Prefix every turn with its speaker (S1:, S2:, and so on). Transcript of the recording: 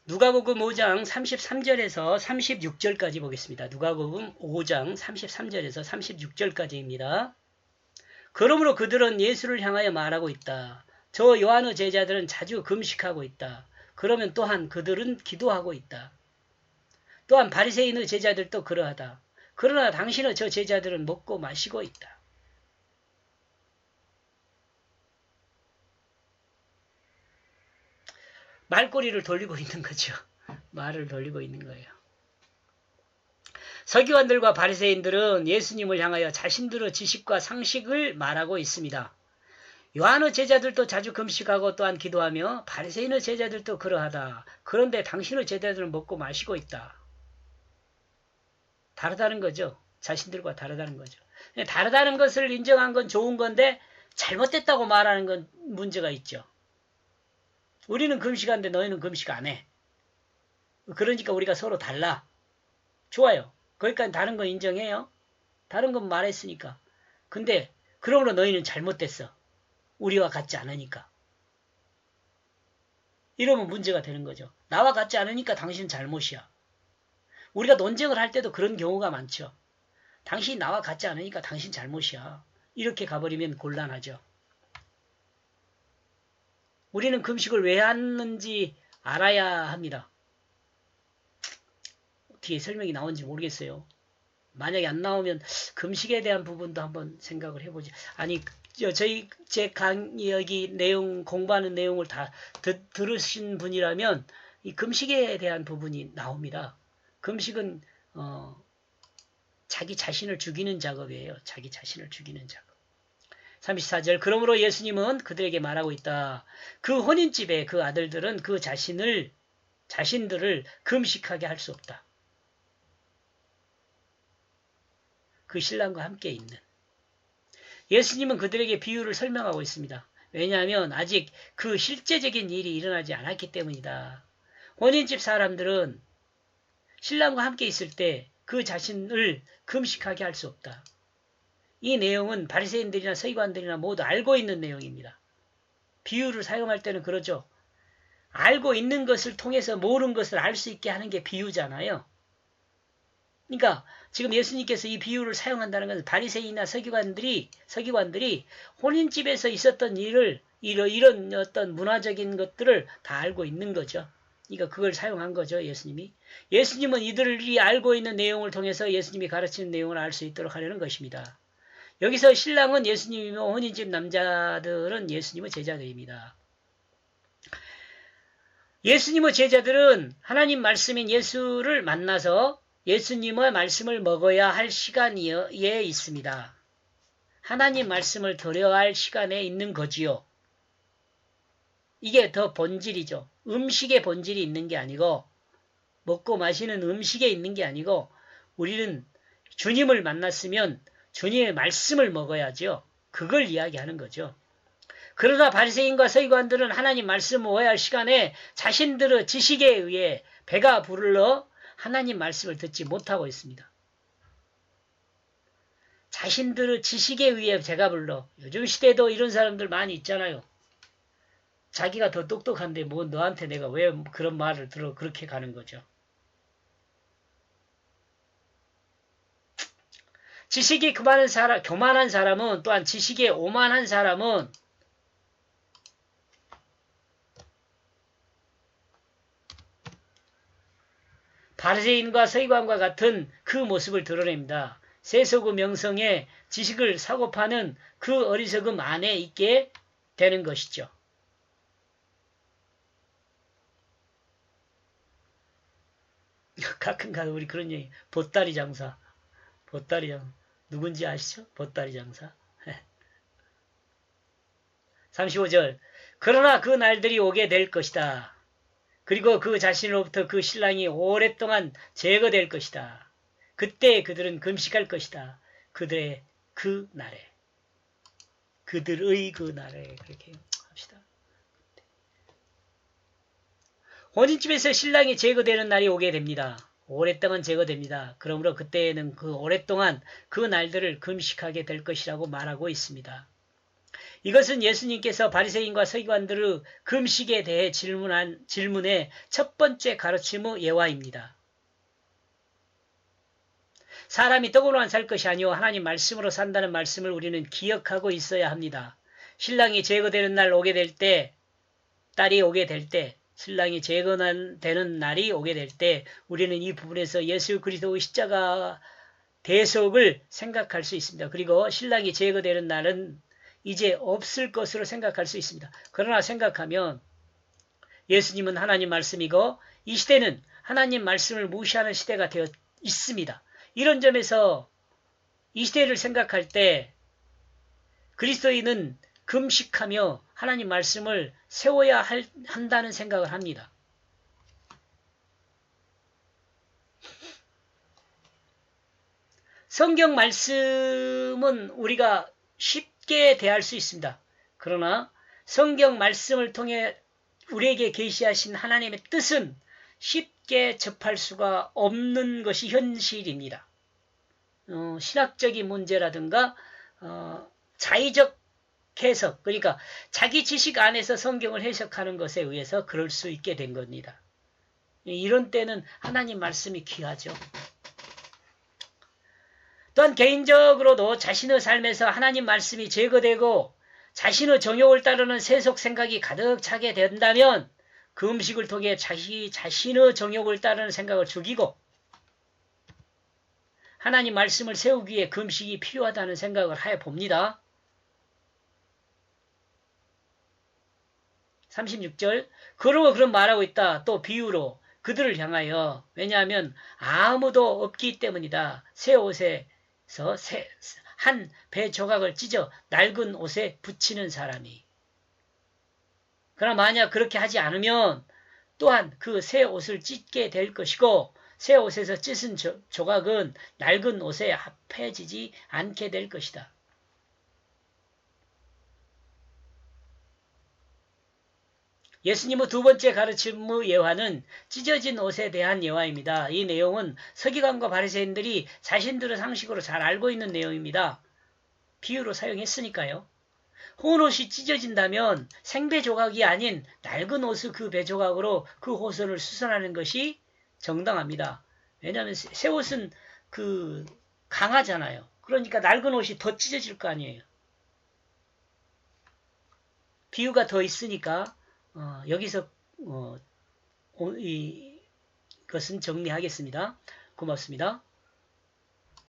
S1: 누가복음 5장 33절에서 36절까지 보겠습니다. 누가복음 5장 33절에서 36절까지입니다. 그러므로 그들은 예수를 향하여 말하고 있다. 저 요한의 제자들은 자주 금식하고 있다. 그러면 또한 그들은 기도하고 있다. 또한 바리새인의 제자들도 그러하다. 그러나 당신의 저 제자들은 먹고 마시고 있다. 말꼬리를 돌리고 있는 거죠. 말을 돌리고 있는 거예요. 서기관들과 바리새인들은 예수님을 향하여 자신들의 지식과 상식을 말하고 있습니다. 요한의 제자들도 자주 금식하고 또한 기도하며 바리새인의 제자들도 그러하다. 그런데 당신의 제자들은 먹고 마시고 있다. 다르다는 거죠. 자신들과 다르다는 거죠. 다르다는 것을 인정한 건 좋은 건데 잘못됐다고 말하는 건 문제가 있죠. 우리는 금식하는데 너희는 금식 안 해. 그러니까 우리가 서로 달라. 좋아요. 거기까지 다른 거 인정해요. 다른 건 말했으니까. 근데 그러므로 너희는 잘못됐어. 우리와 같지 않으니까. 이러면 문제가 되는 거죠. 나와 같지 않으니까 당신은 잘못이야. 우리가 논쟁을 할 때도 그런 경우가 많죠. 당신이 나와 같지 않으니까 당신 잘못이야. 이렇게 가버리면 곤란하죠. 우리는 금식을 왜 하는지 알아야 합니다. 어떻게 설명이 나오는지 모르겠어요. 만약에 안 나오면 금식에 대한 부분도 한번 생각을 해보죠. 아니, 제 여기 내용, 공부하는 내용을 다 들으신 분이라면 이 금식에 대한 부분이 나옵니다. 금식은, 자기 자신을 죽이는 작업이에요. 자기 자신을 죽이는 작업. 34절. 그러므로 예수님은 그들에게 말하고 있다. 그 혼인집에 그 아들들은 그 자신들을 금식하게 할 수 없다. 그 신랑과 함께 있는. 예수님은 그들에게 비유를 설명하고 있습니다. 왜냐하면 아직 그 실제적인 일이 일어나지 않았기 때문이다. 혼인집 사람들은 신랑과 함께 있을 때 그 자신을 금식하게 할 수 없다. 이 내용은 바리새인들이나 서기관들이나 모두 알고 있는 내용입니다. 비유를 사용할 때는 그러죠. 알고 있는 것을 통해서 모르는 것을 알 수 있게 하는 게 비유잖아요. 그러니까 지금 예수님께서 이 비유를 사용한다는 것은 바리새인이나 서기관들이 혼인집에서 있었던 일을 이런 어떤 문화적인 것들을 다 알고 있는 거죠. 그러니까 그걸 사용한 거죠. 예수님은 이들이 알고 있는 내용을 통해서 예수님이 가르치는 내용을 알 수 있도록 하려는 것입니다. 여기서 신랑은 예수님이며 혼인집 남자들은 예수님의 제자들입니다. 예수님의 제자들은 하나님 말씀인 예수를 만나서 예수님의 말씀을 먹어야 할 시간에 있습니다. 하나님 말씀을 들어야 할 시간에 있는 거지요. 이게 더 본질이죠. 음식의 본질이 있는 게 아니고 먹고 마시는 음식에 있는 게 아니고 우리는 주님을 만났으면 주님의 말씀을 먹어야죠. 그걸 이야기하는 거죠. 그러나 바리새인과 서기관들은 하나님 말씀을 먹어야 할 시간에 자신들의 지식에 의해 배가 불러 하나님 말씀을 듣지 못하고 있습니다. 자신들의 지식에 의해 배가 불러. 요즘 시대에도 이런 사람들 많이 있잖아요. 자기가 더 똑똑한데 뭐 너한테 내가 왜 그런 말을 들어 그렇게 가는 거죠. 지식이 교만한 사람은 또한 지식에 오만한 사람은 바리새인과 서기관과 같은 그 모습을 드러냅니다. 세속의 명성에 지식을 사고 파는 그 어리석음 안에 있게 되는 것이죠. 가끔가다 우리 그런 얘기, 보따리 장사. 누군지 아시죠? 보따리 장사. 35절. 그러나 그 날들이 오게 될 것이다. 그리고 그 자신으로부터 그 신랑이 오랫동안 제거될 것이다. 그때 그들은 금식할 것이다. 그들의 그 날에. 그들의 그 날에. 그렇게 합시다. 혼인집에서 신랑이 제거되는 날이 오게 됩니다. 오랫동안 제거됩니다. 그러므로 그때에는 그 오랫동안 그 날들을 금식하게 될 것이라고 말하고 있습니다. 이것은 예수님께서 바리새인과 서기관들의 금식에 대해 질문한 질문의 첫 번째 가르침의 예화입니다. 사람이 떡으로만 살 것이 아니오 하나님 말씀으로 산다는 말씀을 우리는 기억하고 있어야 합니다. 신랑이 제거되는 날 오게 될 때, 딸이 오게 될 때, 신랑이 제거되는 날이 오게 될 때 우리는 이 부분에서 예수 그리스도의 십자가 대속을 생각할 수 있습니다. 그리고 신랑이 제거되는 날은 이제 없을 것으로 생각할 수 있습니다. 그러나 생각하면 예수님은 하나님 말씀이고 이 시대는 하나님 말씀을 무시하는 시대가 되어 있습니다. 이런 점에서 이 시대를 생각할 때 그리스도인은 금식하며 하나님 말씀을 세워야 한다는 생각을 합니다. 성경 말씀은 우리가 쉽게 대할 수 있습니다. 그러나 성경 말씀을 통해 우리에게 계시하신 하나님의 뜻은 쉽게 접할 수가 없는 것이 현실입니다. 신학적인 문제라든가 자의적 해석, 그러니까 자기 지식 안에서 성경을 해석하는 것에 의해서 그럴 수 있게 된 겁니다. 이런 때는 하나님 말씀이 귀하죠. 또한 개인적으로도 자신의 삶에서 하나님 말씀이 제거되고 자신의 정욕을 따르는 세속 생각이 가득 차게 된다면 그 음식을 통해 자신의 정욕을 따르는 생각을 죽이고 하나님 말씀을 세우기 위해 금식이 필요하다는 생각을 하여 봅니다. 36절 그러고 그런 말하고 있다. 또 비유로 그들을 향하여 왜냐하면 아무도 없기 때문이다. 새 옷에서 한 배 조각을 찢어 낡은 옷에 붙이는 사람이. 그러나 만약 그렇게 하지 않으면 또한 그 새 옷을 찢게 될 것이고 새 옷에서 찢은 조각은 낡은 옷에 합해지지 않게 될 것이다. 예수님의 두 번째 가르침의 예화는 찢어진 옷에 대한 예화입니다. 이 내용은 서기관과 바리새인들이 자신들의 상식으로 잘 알고 있는 내용입니다. 비유로 사용했으니까요. 헌 옷이 찢어진다면 생배 조각이 아닌 낡은 옷의 그 배 조각으로 그 호선을 수선하는 것이 정당합니다. 왜냐하면 새 옷은 강하잖아요. 그러니까 낡은 옷이 더 찢어질 거 아니에요. 비유가 더 있으니까 여기서 이것은 정리하겠습니다. 고맙습니다.